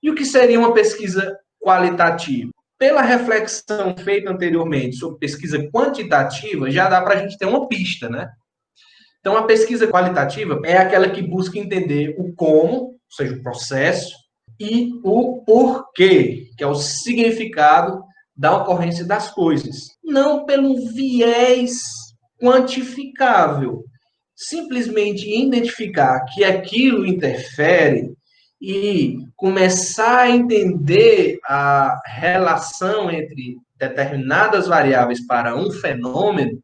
E o que seria uma pesquisa qualitativa? Pela reflexão feita anteriormente sobre pesquisa quantitativa, já dá para a gente ter uma pista, né? Então, a pesquisa qualitativa é aquela que busca entender o como, ou seja, o processo, e o porquê, que é o significado da ocorrência das coisas. Não pelo viés quantificável. Simplesmente identificar que aquilo interfere e começar a entender a relação entre determinadas variáveis para um fenômeno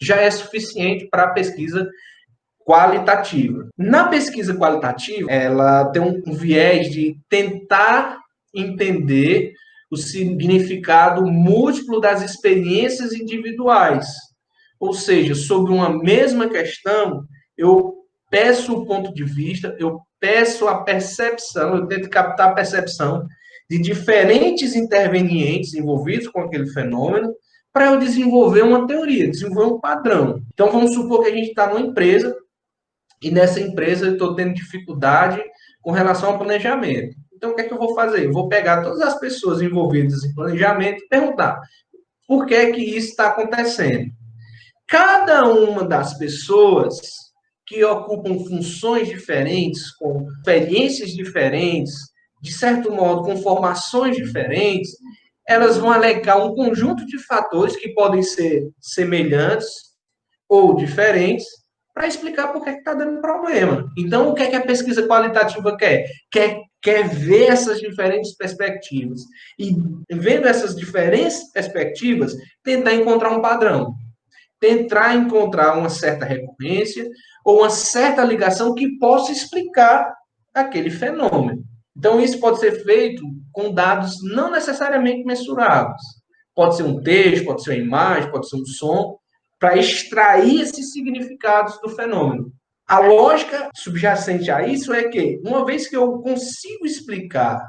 já é suficiente para a pesquisa qualitativa. Na pesquisa qualitativa, ela tem um viés de tentar entender o significado múltiplo das experiências individuais. Ou seja, sobre uma mesma questão, eu peço o ponto de vista, eu peço a percepção, eu tento captar a percepção de diferentes intervenientes envolvidos com aquele fenômeno, para eu desenvolver uma teoria, desenvolver um padrão. Então, vamos supor que a gente está numa empresa e nessa empresa eu estou tendo dificuldade com relação ao planejamento. Então, o que é que eu vou fazer? Eu vou pegar todas as pessoas envolvidas em planejamento e perguntar por que é que isso está acontecendo. Cada uma das pessoas que ocupam funções diferentes, com experiências diferentes, de certo modo, com formações diferentes, elas vão alegar um conjunto de fatores que podem ser semelhantes ou diferentes para explicar por que está dando problema. Então, o que é que a pesquisa qualitativa quer? Quer ver essas diferentes perspectivas. E, vendo essas diferentes perspectivas, tentar encontrar um padrão. Tentar encontrar uma certa recorrência ou uma certa ligação que possa explicar aquele fenômeno. Então, isso pode ser feito com dados não necessariamente mensurados. Pode ser um texto, pode ser uma imagem, pode ser um som, para extrair esses significados do fenômeno. A lógica subjacente a isso é que, uma vez que eu consigo explicar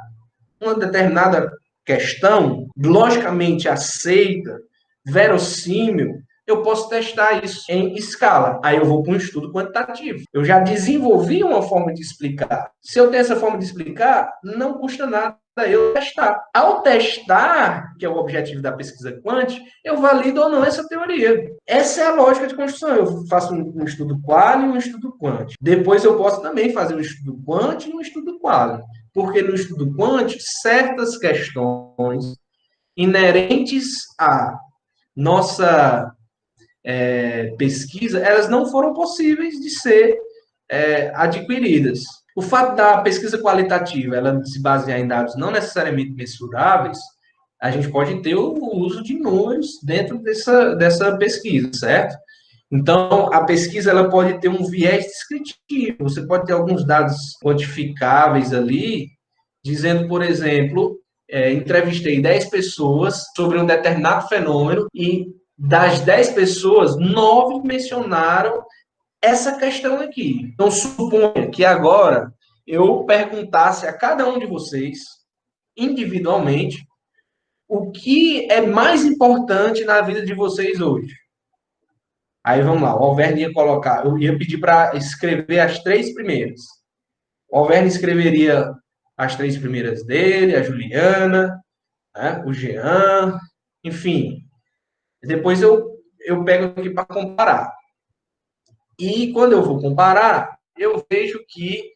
uma determinada questão, logicamente aceita, verossímil, eu posso testar isso em escala. Aí eu vou para um estudo quantitativo. Eu já desenvolvi uma forma de explicar. Se eu tenho essa forma de explicar, não custa nada eu testar. Ao testar, que é o objetivo da pesquisa quant, eu valido ou não essa teoria. Essa é a lógica de construção. Eu faço um estudo qual e um estudo quant. Depois eu posso também fazer um estudo quant e um estudo qual. Porque no estudo quant, certas questões inerentes à nossa pesquisa, elas não foram possíveis de ser adquiridas. O fato da pesquisa qualitativa ela se basear em dados não necessariamente mensuráveis, a gente pode ter o uso de números dentro dessa pesquisa, certo? Então, a pesquisa ela pode ter um viés descritivo. Você pode ter alguns dados quantificáveis ali, dizendo, por exemplo, entrevistei 10 pessoas sobre um determinado fenômeno e das 10 pessoas, 9 mencionaram essa questão aqui. Então, suponha que agora eu perguntasse a cada um de vocês, individualmente, o que é mais importante na vida de vocês hoje. Aí vamos lá, o Alverne ia colocar, eu ia pedir para escrever as 3 primeiras. O Alverne escreveria as 3 primeiras dele, a Juliana, né, o Jean, enfim. Depois eu pego aqui para comparar. E quando eu vou comparar, eu vejo que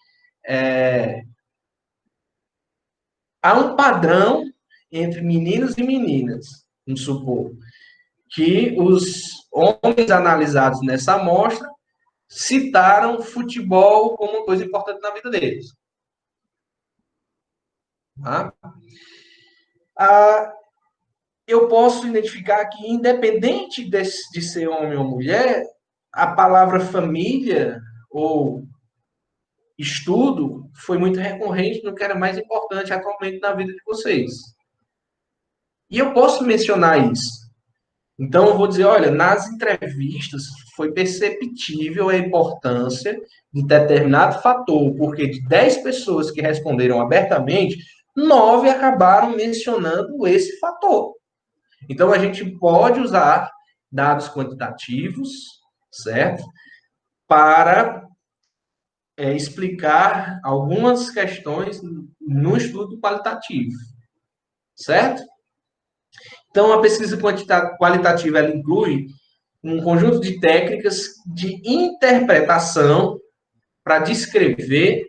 há um padrão entre meninos e meninas. Vamos supor que os homens analisados nessa amostra citaram futebol como uma coisa importante na vida deles. Tá? Eu posso identificar que, independente de ser homem ou mulher, a palavra família ou estudo foi muito recorrente no que era mais importante atualmente na vida de vocês. E eu posso mencionar isso. Então, eu vou dizer, olha, nas entrevistas foi perceptível a importância de determinado fator, porque de 10 pessoas que responderam abertamente, 9 acabaram mencionando esse fator. Então, a gente pode usar dados quantitativos, certo? Para explicar algumas questões no estudo qualitativo, certo? Então, a pesquisa qualitativa ela inclui um conjunto de técnicas de interpretação para descrever,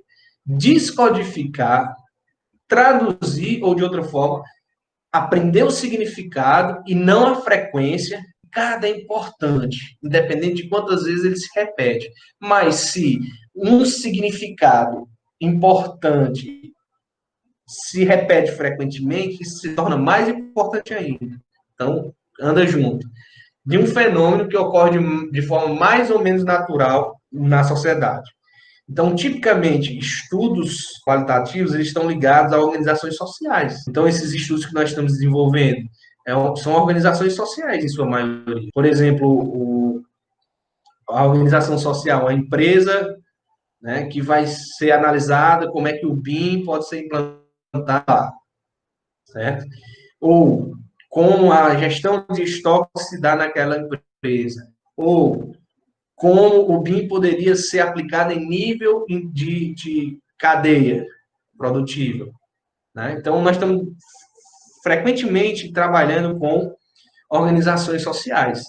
descodificar, traduzir ou, de outra forma, aprender o significado e não a frequência. Cada é importante, independente de quantas vezes ele se repete. Mas se um significado importante se repete frequentemente, isso se torna mais importante ainda. Então, anda junto. De um fenômeno que ocorre de forma mais ou menos natural na sociedade. Então, tipicamente, estudos qualitativos eles estão ligados a organizações sociais. Então, esses estudos que nós estamos desenvolvendo são organizações sociais, em sua maioria. Por exemplo, a organização social, a empresa, né, que vai ser analisada como é que o BIM pode ser implantado, certo? Ou como a gestão de estoque se dá naquela empresa. Ou como o BIM poderia ser aplicado em nível de cadeia produtiva. Né? Então, nós estamos frequentemente trabalhando com organizações sociais.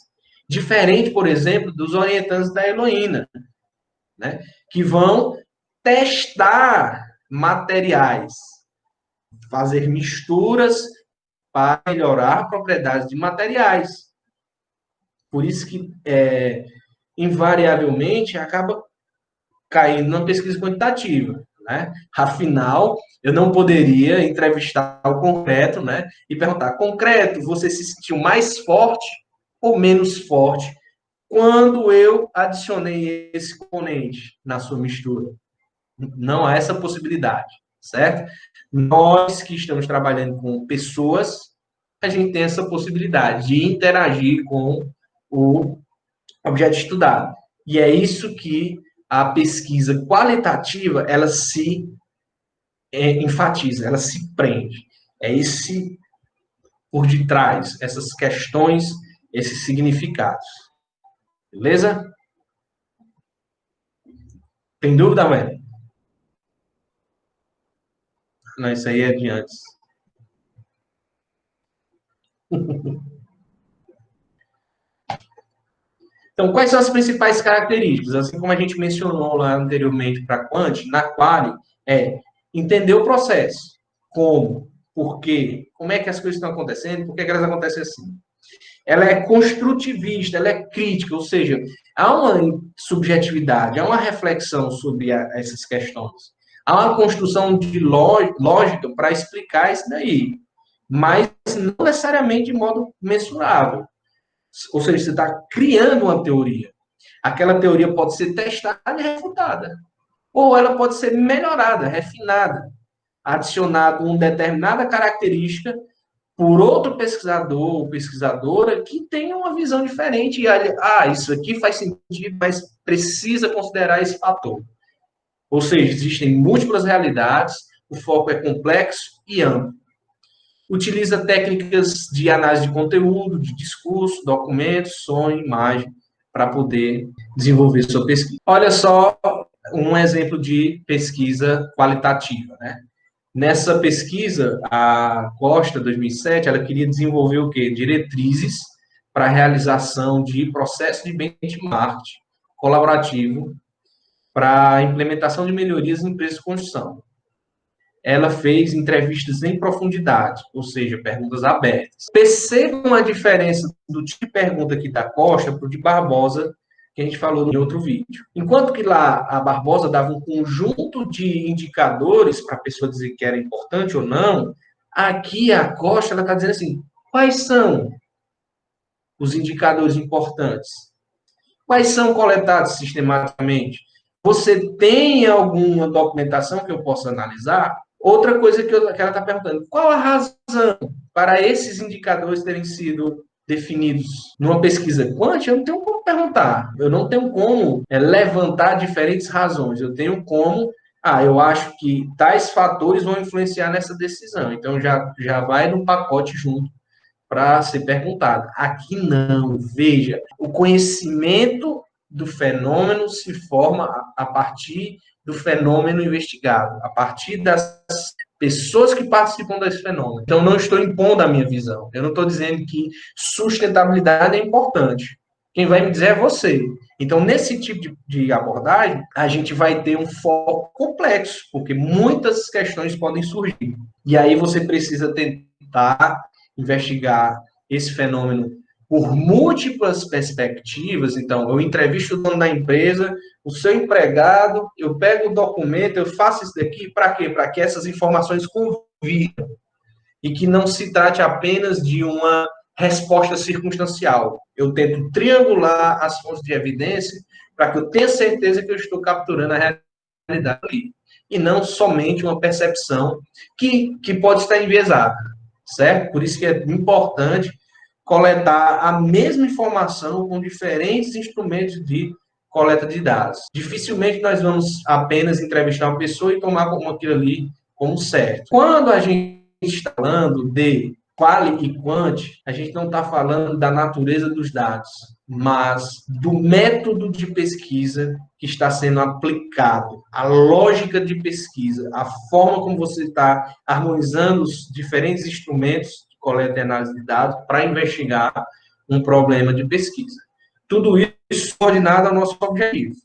Diferente, por exemplo, dos orientantes da Heloína, né? Que vão testar materiais, fazer misturas para melhorar propriedades de materiais. Por isso que, invariavelmente, acaba caindo na pesquisa quantitativa, né? Afinal, eu não poderia entrevistar o concreto, né? E perguntar, concreto, você se sentiu mais forte ou menos forte quando eu adicionei esse componente na sua mistura? Não há essa possibilidade, certo? Nós que estamos trabalhando com pessoas, a gente tem essa possibilidade de interagir com o objeto estudado. E é isso que a pesquisa qualitativa, ela se enfatiza, ela se prende. É esse por detrás, essas questões, esses significados. Beleza? Tem dúvida, Wendel? Não, isso aí é de antes. Então, quais são as principais características? Assim como a gente mencionou lá anteriormente para a Quant, na Quali, é entender o processo. Como, por quê, como é que as coisas estão acontecendo, por que elas acontecem assim. Ela é construtivista, ela é crítica, ou seja, há uma subjetividade, há uma reflexão sobre essas questões. Há uma construção de lógica para explicar isso daí, mas não necessariamente de modo mensurável. Ou seja, você está criando uma teoria. Aquela teoria pode ser testada e refutada. Ou ela pode ser melhorada, refinada, adicionado uma determinada característica por outro pesquisador ou pesquisadora que tenha uma visão diferente. E, isso aqui faz sentido, mas precisa considerar esse fator. Ou seja, existem múltiplas realidades, o foco é complexo e amplo. Utiliza técnicas de análise de conteúdo, de discurso, documentos, som, imagem, para poder desenvolver sua pesquisa. Olha só um exemplo de pesquisa qualitativa, né? Nessa pesquisa, a Costa, 2007, ela queria desenvolver o quê? Diretrizes para a realização de processo de benchmark colaborativo para a implementação de melhorias em empresas de construção. Ela fez entrevistas em profundidade, ou seja, perguntas abertas. Percebam a diferença do tipo de pergunta aqui da Costa para o de Barbosa, que a gente falou em outro vídeo. Enquanto que lá a Barbosa dava um conjunto de indicadores para a pessoa dizer que era importante ou não, aqui a Costa está dizendo assim, quais são os indicadores importantes? Quais são coletados sistematicamente? Você tem alguma documentação que eu possa analisar? Outra coisa que ela está perguntando, qual a razão para esses indicadores terem sido definidos numa pesquisa quant? Eu não tenho como perguntar, eu não tenho como levantar diferentes razões, eu tenho como, eu acho que tais fatores vão influenciar nessa decisão, então já vai no pacote junto para ser perguntado. Aqui não, veja, o conhecimento do fenômeno se forma a partir do fenômeno investigado, a partir das pessoas que participam desse fenômeno. Então, não estou impondo a minha visão. Eu não estou dizendo que sustentabilidade é importante. Quem vai me dizer é você. Então, nesse tipo de abordagem, a gente vai ter um foco complexo, porque muitas questões podem surgir. E aí você precisa tentar investigar esse fenômeno por múltiplas perspectivas. Então, eu entrevisto o dono da empresa, o seu empregado, eu pego o documento, eu faço isso daqui, para quê? Para que essas informações convirjam e que não se trate apenas de uma resposta circunstancial. Eu tento triangular as fontes de evidência para que eu tenha certeza que eu estou capturando a realidade ali, e não somente uma percepção que pode estar enviesada, certo? Por isso que é importante coletar a mesma informação com diferentes instrumentos de coleta de dados. Dificilmente nós vamos apenas entrevistar uma pessoa e tomar como aquilo ali como certo. Quando a gente está falando de quali e quant, a gente não está falando da natureza dos dados, mas do método de pesquisa que está sendo aplicado, a lógica de pesquisa, a forma como você está harmonizando os diferentes instrumentos de coleta e análise de dados para investigar um problema de pesquisa. Tudo isso coordenado ao nosso objetivo.